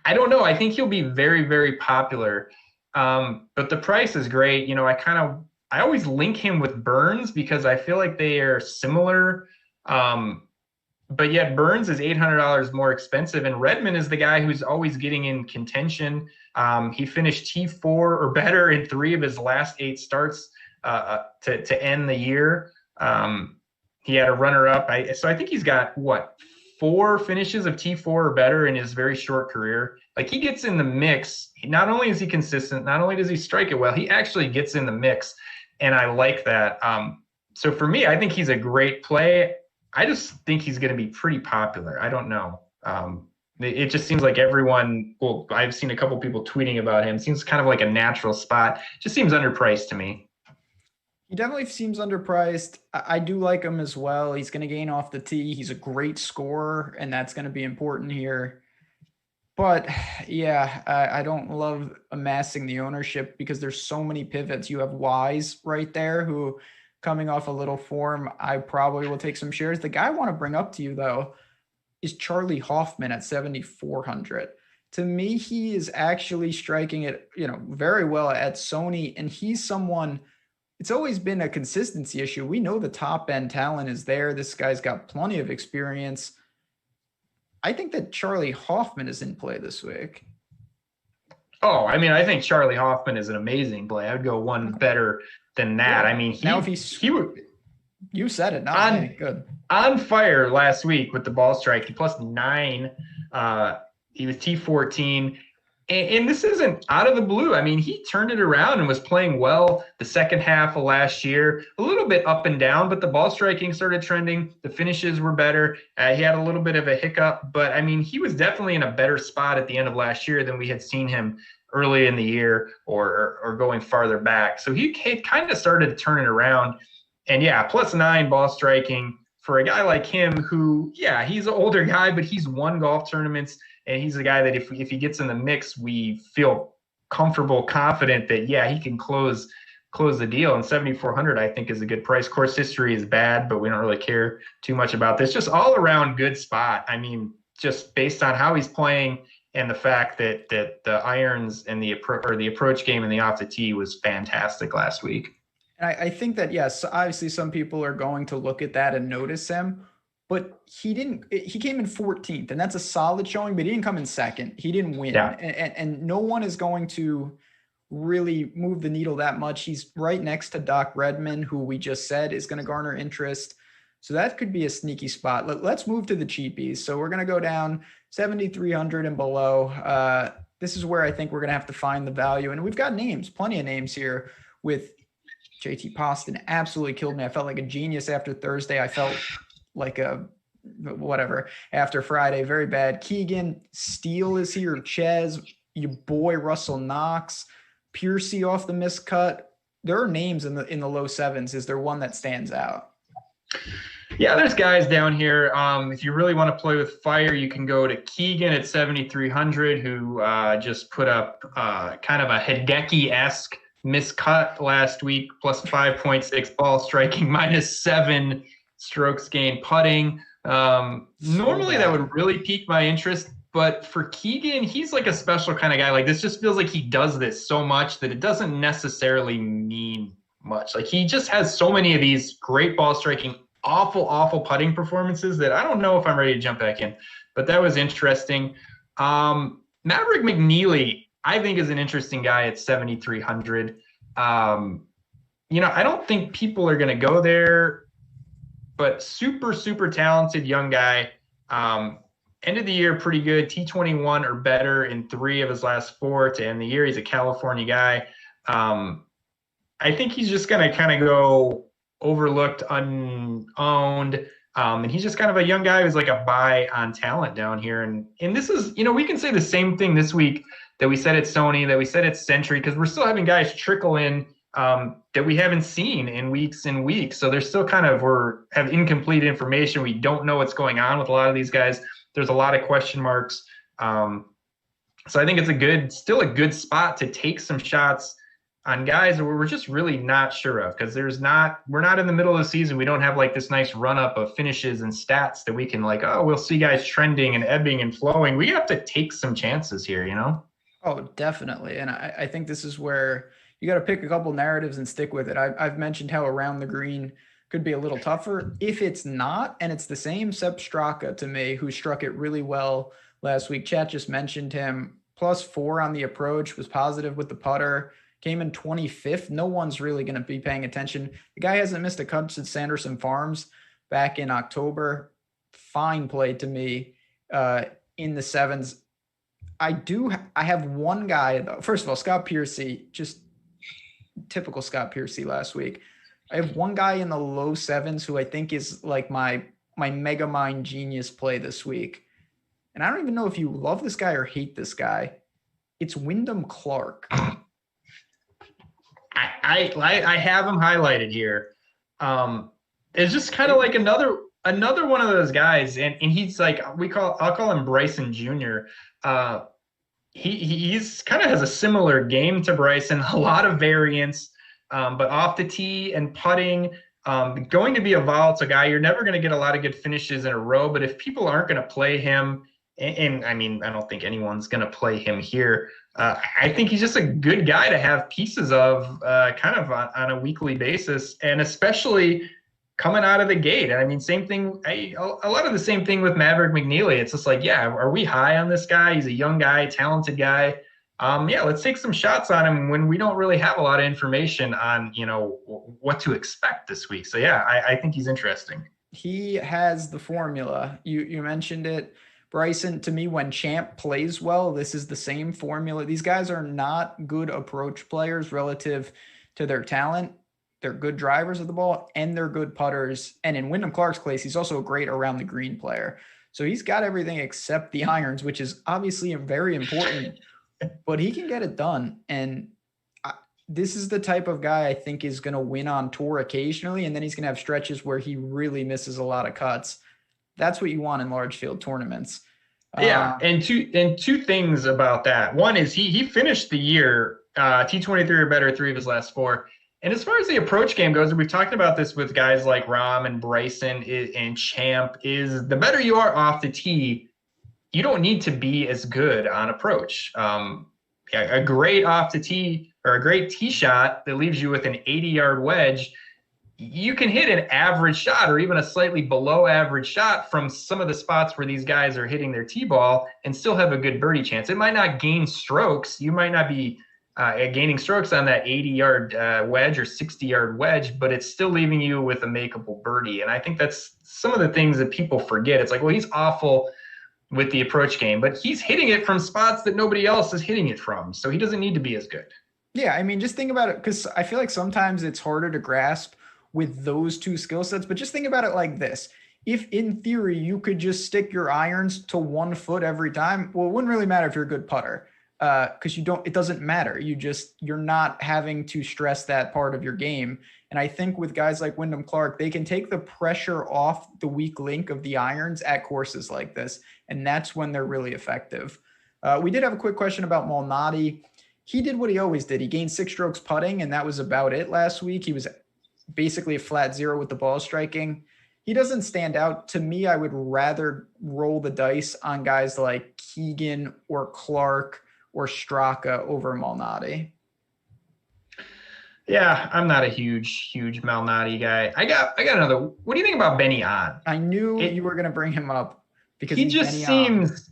I don't know. I think he'll be very, very popular. But the price is great. I always link him with Burns because I feel like they are similar. But yet Burns is $800 more expensive, and Redmond is the guy who's always getting in contention. He finished T4 or better in 3 of his last 8 starts to end the year. He had a runner-up. So I think he's got, 4 finishes of T4 or better in his very short career. Like, he gets in the mix. Not only is he consistent, not only does he strike it well, he actually gets in the mix. And I like that. So for me, I think he's a great play. I just think he's going to be pretty popular. I don't know. It just seems like everyone, well, I've seen a couple people tweeting about him. Seems kind of like a natural spot. Just seems underpriced to me. He definitely seems underpriced. I do like him as well. He's going to gain off the tee. He's a great scorer, and that's going to be important here. But yeah, I don't love amassing the ownership because there's so many pivots. You have Wise right there who, coming off a little form, I probably will take some shares. The guy I want to bring up to you, though, is Charlie Hoffman at 7,400. To me, he is actually striking it, very well at Sony, and he's someone. It's always been a consistency issue. We know the top end talent is there. This guy's got plenty of experience. I think that Charlie Hoffman is in play this week. Oh, I mean, I think Charlie Hoffman is an amazing play. I would go one better than that. Yeah. I mean, you said it, not me. Good. On fire last week with the ball striking, +9. He was T14. And this isn't out of the blue. I mean, he turned it around and was playing well the second half of last year. A little bit up and down, but the ball striking started trending. The finishes were better. He had a little bit of a hiccup, but I mean, he was definitely in a better spot at the end of last year than we had seen him early in the year or going farther back. So he kind of started to turn it around. And yeah, +9 ball striking for a guy like him who, yeah, he's an older guy, but he's won golf tournaments. And he's a guy that if he gets in the mix, we feel comfortable, confident that, yeah, he can close the deal. And 7,400, I think, is a good price. Course history is bad, but we don't really care too much about this. Just all around good spot. I mean, just based on how he's playing and the fact that the irons and the approach game and the off the tee was fantastic last week. And I think that, yes, obviously some people are going to look at that and notice him. But he came in 14th, and that's a solid showing, but he didn't come in second. He didn't win. Yeah. And no one is going to really move the needle that much. He's right next to Doc Redman, who we just said is going to garner interest. So that could be a sneaky spot. Let's move to the cheapies. So we're going to go down 7,300 and below. This is where I think we're going to have to find the value. And we've got names, plenty of names here with JT Poston. Absolutely killed me. I felt like a genius after Thursday. I felt like a whatever after Friday. Very bad. Keegan Steele is here. Ches, your boy Russell Knox, Piercy off the miscut. There are names in the low sevens. Is there one that stands out? Yeah, there's guys down here. If you really want to play with fire, you can go to Keegan at 7,300, who just put up kind of a Hideki-esque miscut last week, +5.6 ball striking, -7 strokes gained putting. Normally that would really pique my interest, but for Keegan, he's like a special kind of guy. Like, this just feels like he does this so much that it doesn't necessarily mean much. Like, he just has so many of these great ball striking, awful putting performances that I don't know if I'm ready to jump back in, but that was interesting. Maverick McNeely, I think, is an interesting guy at 7,300. I don't think people are going to go there, but super talented young guy. End of the year pretty good, T21 or better in 3 of his last 4 to end the year. He's a California guy. I think he's just going to kind of go overlooked, unowned. And he's just kind of a young guy who's like a buy on talent down here. And this is, we can say the same thing this week that we said at Sony, that we said at Century, because we're still having guys trickle in that we haven't seen in weeks and weeks. So there's still have incomplete information. We don't know what's going on with a lot of these guys. There's a lot of question marks. So I think it's still a good spot to take some shots on guys that we're just really not sure of, because we're not in the middle of the season. We don't have like this nice run up of finishes and stats that we can we'll see guys trending and ebbing and flowing. We have to take some chances here, Oh, definitely. And I think this is where you got to pick a couple narratives and stick with it. I've mentioned how around the green could be a little tougher. If it's not, and it's the same Sepp Straka to me, who struck it really well last week. Chat just mentioned him, +4 on the approach, was positive with the putter, came in 25th. No one's really going to be paying attention. The guy hasn't missed a cut since Sanderson Farms back in October. fine play to me in the sevens. I have one guy, though. First of all, Scott Piercy, just typical Scott Piercy last week. I have one guy in the low sevens who I think is like my mega mind genius play this week. And I don't even know if you love this guy or hate this guy. It's Windham Clark. I have him highlighted here. It's just kind of like another one of those guys, and he's like I'll call him Bryson Jr. He's kind of has a similar game to Bryson, a lot of variance, but off the tee and putting, going to be a volatile guy. You're never going to get a lot of good finishes in a row, but if people aren't going to play him, and I mean, I don't think anyone's going to play him here. I think he's just a good guy to have pieces of kind of on a weekly basis, and especially coming out of the gate. And I mean, same thing, a lot of the same thing with Maverick McNeely. It's just like, yeah, are we high on this guy? He's a young guy, talented guy. Yeah, let's take some shots on him when we don't really have a lot of information on, what to expect this week. So yeah, I think he's interesting. He has the formula. You mentioned it, Bryson. To me, when Champ plays well, this is the same formula. These guys are not good approach players relative to their talent. They're good drivers of the ball, and they're good putters. And in Windham Clark's case, he's also a great around the green player. So he's got everything except the irons, which is obviously very important, but he can get it done. And this is the type of guy I think is going to win on tour occasionally, and then he's going to have stretches where he really misses a lot of cuts. That's what you want in large field tournaments. Yeah, and two things about that. One is he finished the year T23 or better 3 of his last 4. And as far as the approach game goes, we've talked about this with guys like Rahm and Bryson and Champ, is the better you are off the tee, you don't need to be as good on approach. A great off the tee or a great tee shot that leaves you with an 80-yard wedge, you can hit an average shot or even a slightly below average shot from some of the spots where these guys are hitting their tee ball and still have a good birdie chance. It might not gain strokes. You might not be gaining strokes on that 80-yard wedge or 60-yard wedge, but it's still leaving you with a makeable birdie. And I think that's some of the things that people forget. It's like, well, he's awful with the approach game, but he's hitting it from spots that nobody else is hitting it from. So he doesn't need to be as good. Yeah, I mean, just think about it, because I feel like sometimes it's harder to grasp with those two skill sets, but just think about it like this. If in theory you could just stick your irons to 1 foot every time, well, it wouldn't really matter if you're a good putter. Because it doesn't matter. You're not having to stress that part of your game. And I think with guys like Windham Clark, they can take the pressure off the weak link of the irons at courses like this. And that's when they're really effective. We did have a quick question about Malnati. He did what he always did. He gained 6 strokes putting, and that was about it last week. He was basically a flat 0 with the ball striking. He doesn't stand out. To me, I would rather roll the dice on guys like Keegan or Clark or Straka over Malnati. Yeah, I'm not a huge Malnati guy. I got another. What do you think about Benny On? I knew you were going to bring him up because he just seems,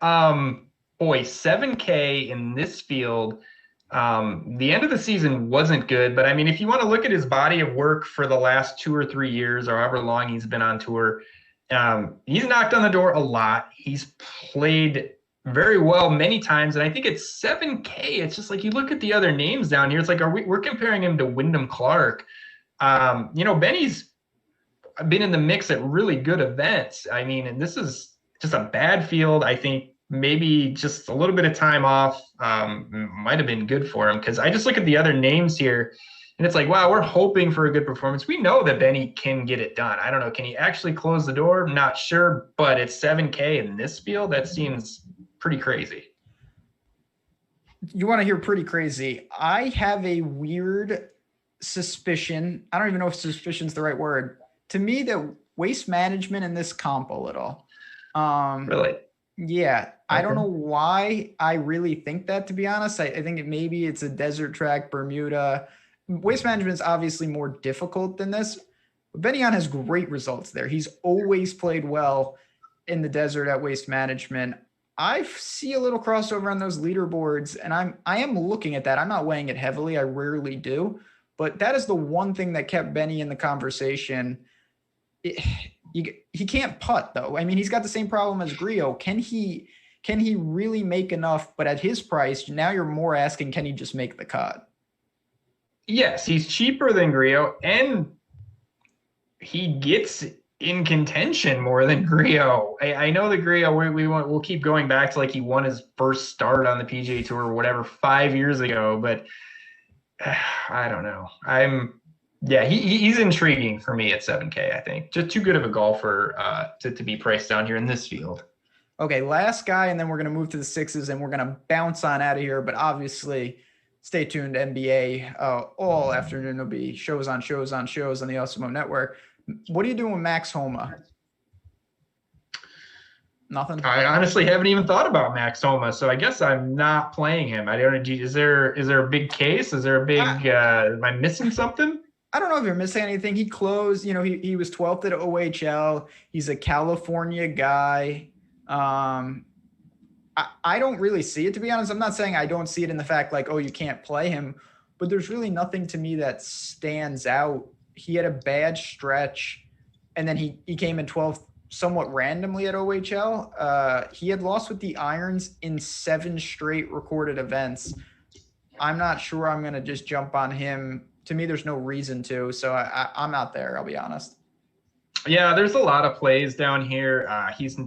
7K in this field. The end of the season wasn't good, but I mean, if you want to look at his body of work for the last 2 or 3 years, or however long he's been on tour, he's knocked on the door a lot. He's played very well many times, and I think it's 7K. It's just like you look at the other names down here. It's like we're comparing him to Windham Clark. Benny's been in the mix at really good events. I mean, and this is just a bad field. I think maybe just a little bit of time off might have been good for him, because I just look at the other names here, and it's like, wow, we're hoping for a good performance. We know that Benny can get it done. I don't know. Can he actually close the door? Not sure, but it's 7K in this field. That seems pretty crazy. You want to hear pretty crazy? I have a weird suspicion. I don't even know if suspicion's the right word. To me, that Waste Management in this comp a little. Really? Yeah. Okay. I don't know why I really think that, to be honest. I think maybe it's a desert track, Bermuda. Waste Management is obviously more difficult than this. But Benny On has great results there. He's always played well in the desert at Waste Management. I see a little crossover on those leaderboards, and I am looking at that. I'm not weighing it heavily. I rarely do, but that is the one thing that kept Benny in the conversation. He can't putt though. I mean, he's got the same problem as Griot. Can he really make enough? But at his price, now you're more asking, can he just make the cut? Yes, he's cheaper than Griot, and he gets in contention more than Griot. I know the Griot we'll keep going back to like he won his first start on the PGA Tour or whatever 5 years ago, but I don't know. He's intriguing for me at 7K. I think just too good of a golfer to be priced down here in this field. Okay, last guy, and then we're gonna move to the sixes, and we're gonna bounce on out of here. But obviously, stay tuned. NBA all afternoon. There'll be shows on the Awesemo Network. What are you doing with Max Homa? Nothing. I honestly haven't even thought about Max Homa, so I guess I'm not playing him. I don't know. Is there a big case? Is there a big? Am I missing something? I don't know if you're missing anything. He closed. You know, he was 12th at OHL. He's a California guy. I don't really see it, to be honest. I'm not saying I don't see it in the fact like, oh, you can't play him, but there's really nothing to me that stands out. He had a bad stretch, and then he came in 12th somewhat randomly at OHL. He had lost with the Irons in 7 straight recorded events. I'm not sure I'm going to just jump on him. To me, there's no reason to, so I'm not there, I'll be honest. Yeah, there's a lot of plays down here. He's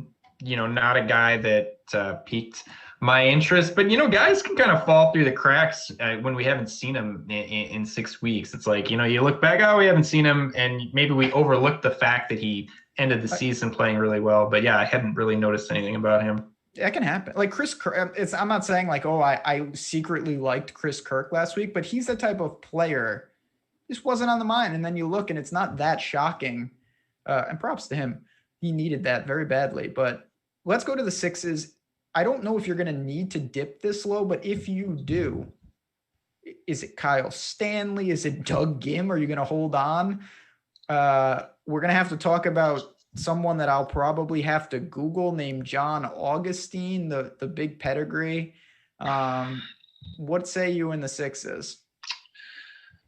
not a guy that piqued my interest, but guys can kind of fall through the cracks when we haven't seen him in 6 weeks. It's like, you look back, we haven't seen him, and maybe we overlooked the fact that he ended the season playing really well. But yeah, I hadn't really noticed anything about him. That can happen. Like Chris Kirk, I'm not saying like, oh, I secretly liked Chris Kirk last week, but he's the type of player just wasn't on the mind. And then you look and it's not that shocking. And props to him. He needed that very badly. But let's go to the sixes. I don't know if you're going to need to dip this low, but if you do, is it Kyle Stanley? Is it Doug Gim? Are you going to hold on? We're going to have to talk about someone that I'll probably have to Google named John Augustine, the big pedigree. What say you in the sixes?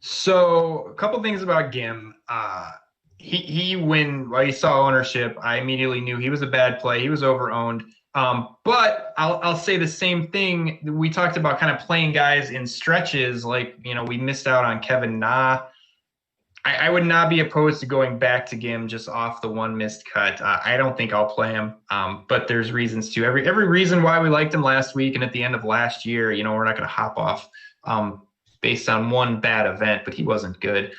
So a couple things about Gim. When he saw ownership, I immediately knew he was a bad play. He was over-owned. But I'll say the same thing. We talked about kind of playing guys in stretches, like, we missed out on Kevin Na. I would not be opposed to going back to Gim just off the one missed cut. I don't think I'll play him, but there's reasons to. Every reason why we liked him last week and at the end of last year. We're not going to hop off based on one bad event, but he wasn't good.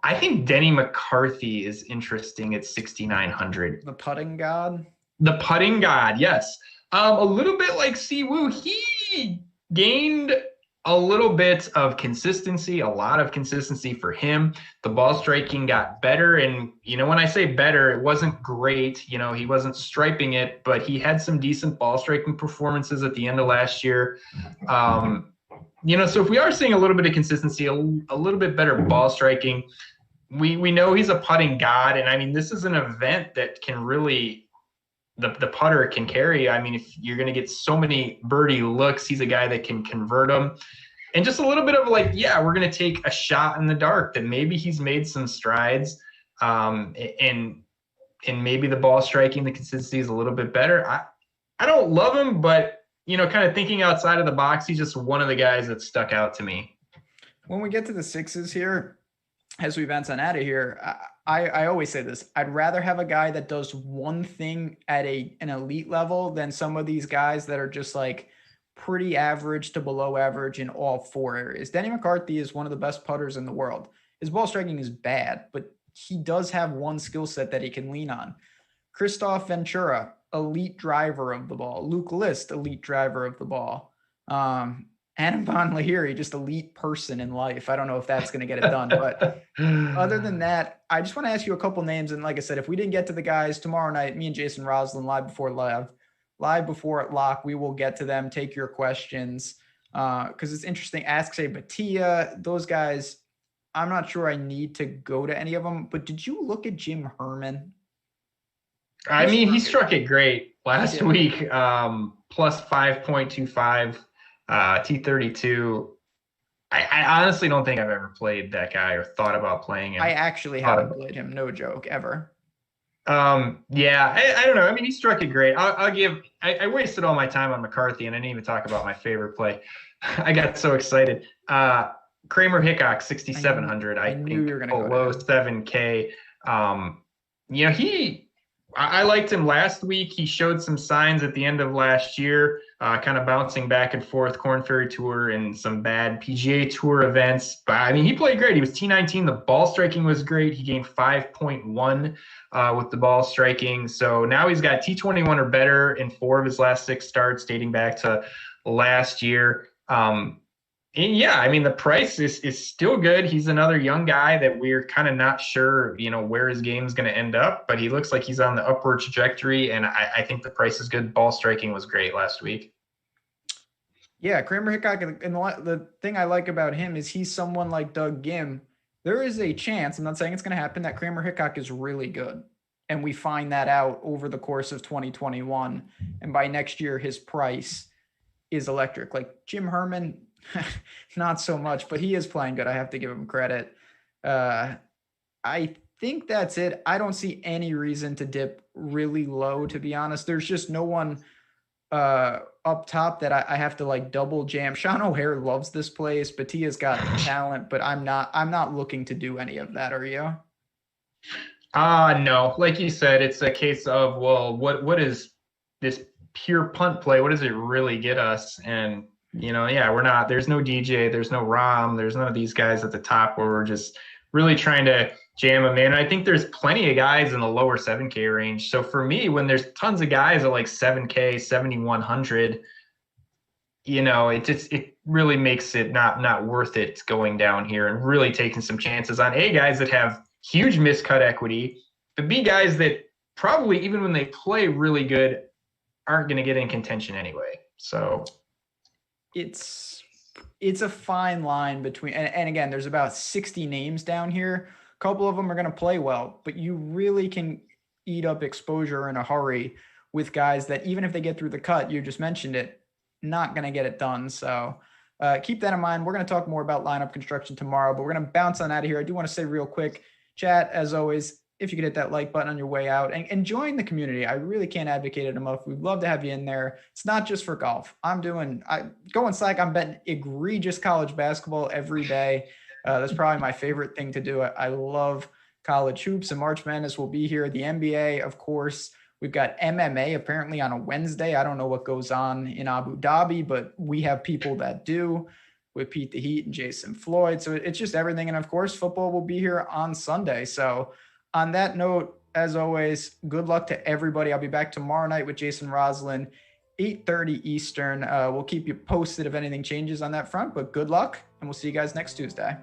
I think Denny McCarthy is interesting at 6,900. The putting god? The putting god, yes. A little bit like Siwoo. He gained a little bit of consistency, a lot of consistency for him. The ball striking got better. And, when I say better, it wasn't great. He wasn't striping it, but he had some decent ball striking performances at the end of last year. So if we are seeing a little bit of consistency, a little bit better ball striking, we know he's a putting god. And I mean, this is an event that can really, the putter can carry. I mean, if you're going to get so many birdie looks, he's a guy that can convert them. And just a little bit of like, yeah, we're going to take a shot in the dark that maybe he's made some strides. And maybe the ball striking, the consistency is a little bit better. I don't love him, but, kind of thinking outside of the box, he's just one of the guys that stuck out to me. When we get to the sixes here, as we bounce on out of here, I always say this. I'd rather have a guy that does one thing at an elite level than some of these guys that are just like pretty average to below average in all 4 areas. Denny McCarthy is one of the best putters in the world. His ball striking is bad, but he does have one skill set that he can lean on. Christoph Ventura, elite driver of the ball. Luke List, elite driver of the ball. Adam Von Lahiri, just elite person in life. I don't know if that's going to get it done. But other than that, I just want to ask you a couple names. And like I said, if we didn't get to the guys tomorrow night, me and Jason Roslin live before at lock, we will get to them, take your questions. Because it's interesting. Ask, say, Batia, those guys, I'm not sure I need to go to any of them. But did you look at Jim Herman? I mean, he struck it great last week, plus 5.25. T32. I honestly don't think I've ever played that guy or thought about playing him. I actually haven't played him, no joke, ever. Yeah, I don't know. I mean, he struck it great. I wasted all my time on McCarthy, and I didn't even talk about my favorite play. I got so excited. Kramer Hickok, 6,700. I knew you were going to go below 7K. You know, I liked him last week. He showed some signs at the end of last year, kind of bouncing back and forth, Corn Ferry Tour and some bad PGA Tour events. But I mean, he played great. He was T19. The ball striking was great. He gained 5.1 with the ball striking. So now he's got T21 or better in 4 of his last 6 starts dating back to last year. And yeah, I mean, the price is still good. He's another young guy that we're kind of not sure, you know, where his game is going to end up, but he looks like he's on the upward trajectory. And I think the price is good. Ball striking was great last week. Yeah, Kramer Hickok, and the thing I like about him is he's someone like Doug Gim. There is a chance, I'm not saying it's going to happen, that Kramer Hickok is really good. And we find that out over the course of 2021. And by next year, his price is electric. Like Jim Herman, not so much, but he is playing good. I have to give him credit. I think that's it. I don't see any reason to dip really low, to be honest. There's just no one up top that I have to like double jam. Sean O'Hare loves this place. Batia's got talent, but I'm not looking to do any of that. Are you? No, like you said, it's a case of, well, what is this pure punt play? What does it really get us? And you know, yeah, there's no DJ, there's no Rom, there's none of these guys at the top where we're just really trying to jam them in. And I think there's plenty of guys in the lower 7K range. So for me, when there's tons of guys at like 7K, 7,100, you know, it really makes it not worth it going down here and really taking some chances on A, guys that have huge miscut equity, but B, guys that probably, even when they play really good, aren't going to get in contention anyway. So it's a fine line between, and again, there's about 60 names down here. A couple of them are going to play well, but you really can eat up exposure in a hurry with guys that, even if they get through the cut, you just mentioned it, not going to get it done. So keep that in mind. We're going to talk more about lineup construction tomorrow, but we're going to bounce on out of here. I do want to say real quick, chat, as always, if you could hit that like button on your way out and join the community. I really can't advocate it enough. We'd love to have you in there. It's not just for golf. I'm going psych. I'm betting egregious college basketball every day. That's probably my favorite thing to do. I love college hoops, and March Madness will be here. The NBA, of course. We've got MMA apparently on a Wednesday. I don't know what goes on in Abu Dhabi, but we have people that do, with Pete the Heat and Jason Floyd. So it's just everything. And of course, football will be here on Sunday. So on that note, as always, good luck to everybody. I'll be back tomorrow night with Jason Roslin, 8:30 Eastern. We'll keep you posted if anything changes on that front, but good luck, and we'll see you guys next Tuesday.